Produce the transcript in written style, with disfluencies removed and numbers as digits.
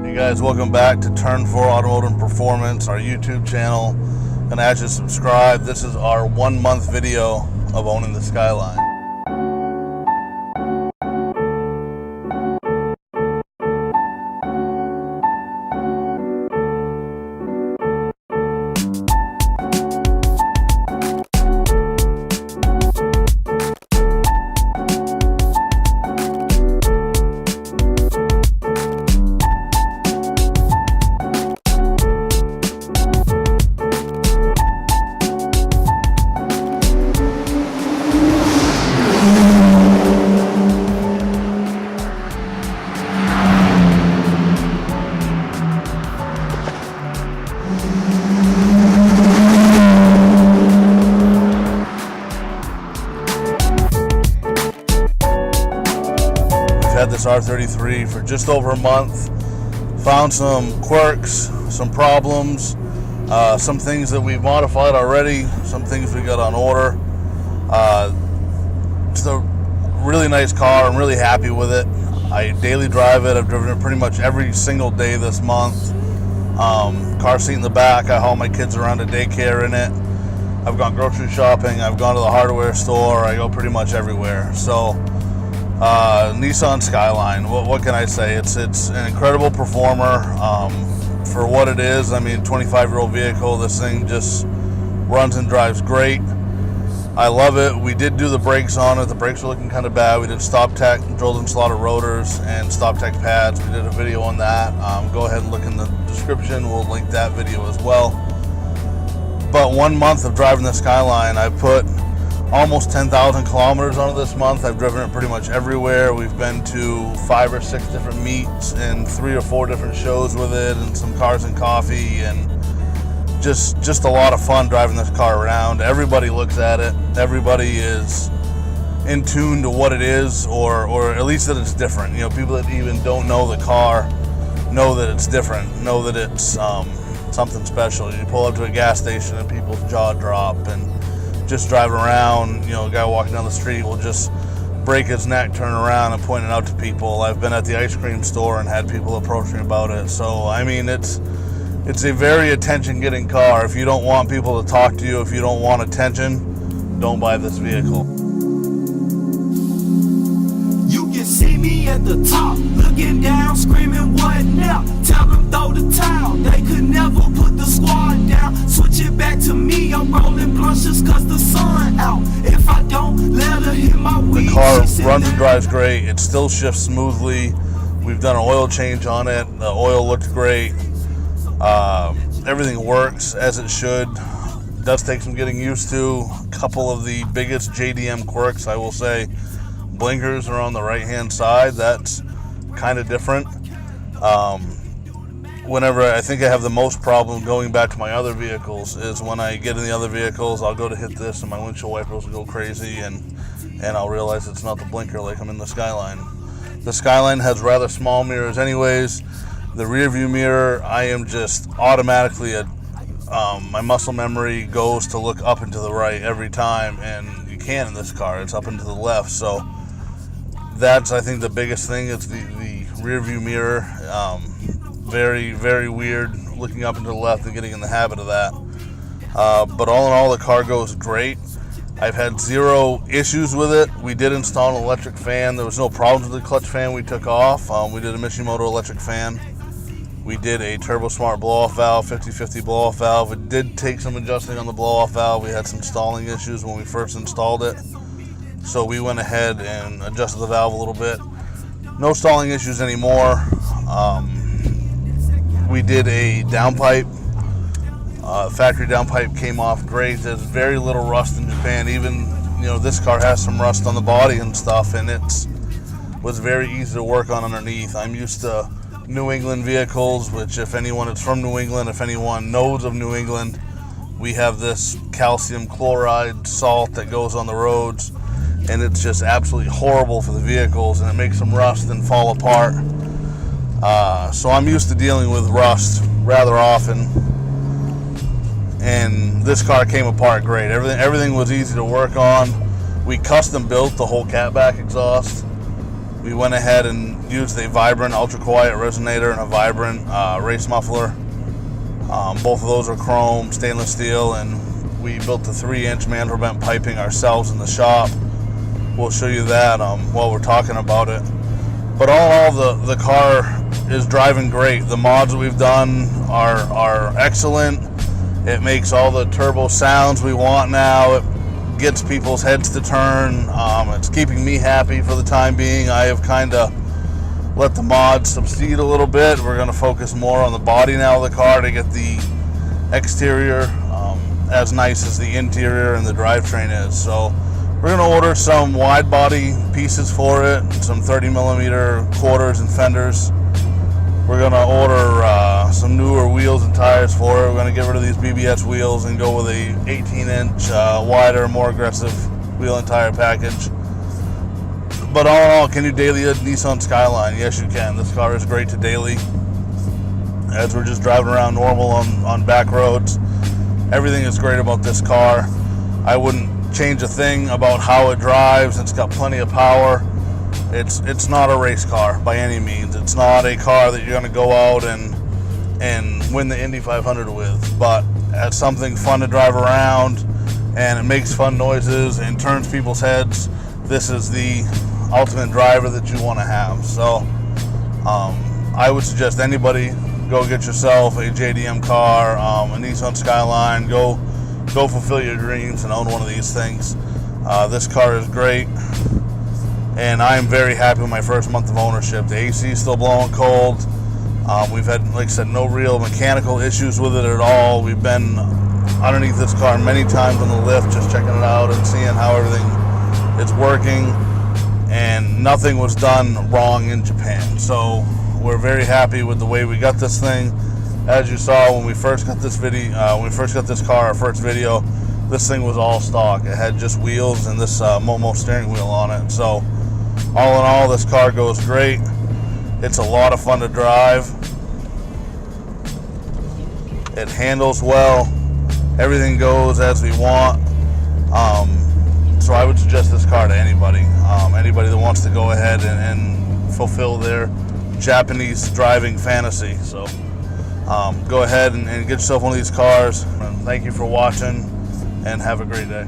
Hey guys, welcome back to Turn 4 Automotive Performance, our YouTube channel. Gonna ask you to subscribe. This is our 1 month video of owning the Skyline. Had this R33 for just over a month. Found some quirks, some problems, some things that we've modified already, some things we got on order. It's a really nice car. I'm really happy with it. I daily drive it. I've driven it pretty much every single day this month. Car seat in the back. I haul my kids around to daycare in it. I've gone grocery shopping. I've gone to the hardware store. I go pretty much everywhere. So Nissan Skyline, what can I say? It's an incredible performer for what it is. I mean, 25-year-old vehicle. This thing just runs and drives great. I love it. We did do the brakes on it. The brakes were looking kind of bad. We did stop tech, drilled and slotted rotors, and stop tech pads. We did a video on that. Go ahead and look in the description. We'll link that video as well. But 1 month of driving the Skyline, I put almost 10,000 kilometers on it this month. I've driven it pretty much everywhere. We've been to 5 or 6 different meets and 3 or 4 different shows with it, and some cars and coffee, and just a lot of fun driving this car around. Everybody looks at it. Everybody is in tune to what it is, or at least that it's different. You know, people that even don't know the car know that it's different, know that it's something special. You pull up to a gas station and people's jaw drop, and just driving around, you know, a guy walking down the street will just break his neck, turn around and point it out to people. I've been at the ice cream store and had people approach me about it. So, I mean, it's a very attention-getting car. If you don't want people to talk to you, if you don't want attention, don't buy this vehicle. You can see me at the top, looking down, screaming, what now? Tell them throw the towel. They could never put the squad down. Switch it back to me, I'm rolling blunts just cause the sun out. If I don't, let her hit my weed. The car runs and drives great. It still shifts smoothly. We've done an oil change on it. The oil looked great. Everything works as it should. It does take some getting used to. A couple of the biggest JDM quirks, I will say. Blinkers are on the right hand side. That's kind of different. Whenever I think I have the most problem going back to my other vehicles is when I get in the other vehicles, I'll go to hit this and my windshield wipers will go crazy, and I'll realize it's not the blinker like I'm in the Skyline. The Skyline has rather small mirrors anyways. The rear view mirror, I am just automatically my muscle memory goes to look up and to the right every time, and you can't in this car. It's up and to the left. So that's, I think, the biggest thing. It's the rear view mirror. Very, very weird looking up and to the left and getting in the habit of that. But all in all, the car goes great. I've had 0 issues with it. We did install an electric fan. There was no problems with the clutch fan we took off. We did a Mishimoto electric fan. We did a Turbo Smart blow-off valve, 50/50 blow-off valve. It did take some adjusting on the blow-off valve. We had some stalling issues when we first installed it. So we went ahead and adjusted the valve a little bit. No stalling issues anymore. We did a downpipe. Factory downpipe came off great. There's very little rust in Japan. Even, you know, this car has some rust on the body and stuff, and it was very easy to work on underneath. I'm used to New England vehicles, which if anyone is from New England, if anyone knows of New England, we have this calcium chloride salt that goes on the roads, and it's just absolutely horrible for the vehicles, and it makes them rust and fall apart. So I'm used to dealing with rust rather often, and this car came apart great. Everything was easy to work on. We custom built the whole catback exhaust. We went ahead and used a Vibrant ultra quiet resonator and a Vibrant race muffler. Both of those are chrome, stainless steel, and we built the 3-inch mandrel bent piping ourselves in the shop. We'll show you that while we're talking about it. But all in all, the car is driving great. The mods that we've done are excellent. It makes all the turbo sounds we want now. It gets people's heads to turn. It's keeping me happy for the time being. I have kind of let the mods subside a little bit. We're going to focus more on the body now of the car to get the exterior as nice as the interior and the drivetrain is. So we're going to order some wide body pieces for it, some 30mm quarters and fenders. We're going to order some newer wheels and tires for it. We're going to get rid of these BBS wheels and go with a 18-inch wider, more aggressive wheel and tire package. But all in all, can you daily a Nissan Skyline? Yes, you can. This car is great to daily. As we're just driving around normal on back roads, everything is great about this car. I wouldn't change a thing about how it drives. It's got plenty of power. It's not a race car by any means. It's not a car that you're going to go out and win the Indy 500 with. But it's something fun to drive around, and it makes fun noises and turns people's heads. This is the ultimate driver that you want to have. So I would suggest anybody go get yourself a JDM car, a Nissan Skyline. Go fulfill your dreams and own one of these things. This car is great, and I am very happy with my first month of ownership. The AC is still blowing cold. We've had, like I said, no real mechanical issues with it at all. We've been underneath this car many times on the lift, just checking it out and seeing how everything is working, and nothing was done wrong in Japan. So we're very happy with the way we got this thing. As you saw when we first got this car, our first video, this thing was all stock. It had just wheels and this Momo steering wheel on it. So all in all, this car goes great. It's a lot of fun to drive. It handles well. Everything goes as we want. So I would suggest this car to anybody. Anybody that wants to go ahead and fulfill their Japanese driving fantasy. So go ahead and get yourself one of these cars. And thank you for watching, and have a great day.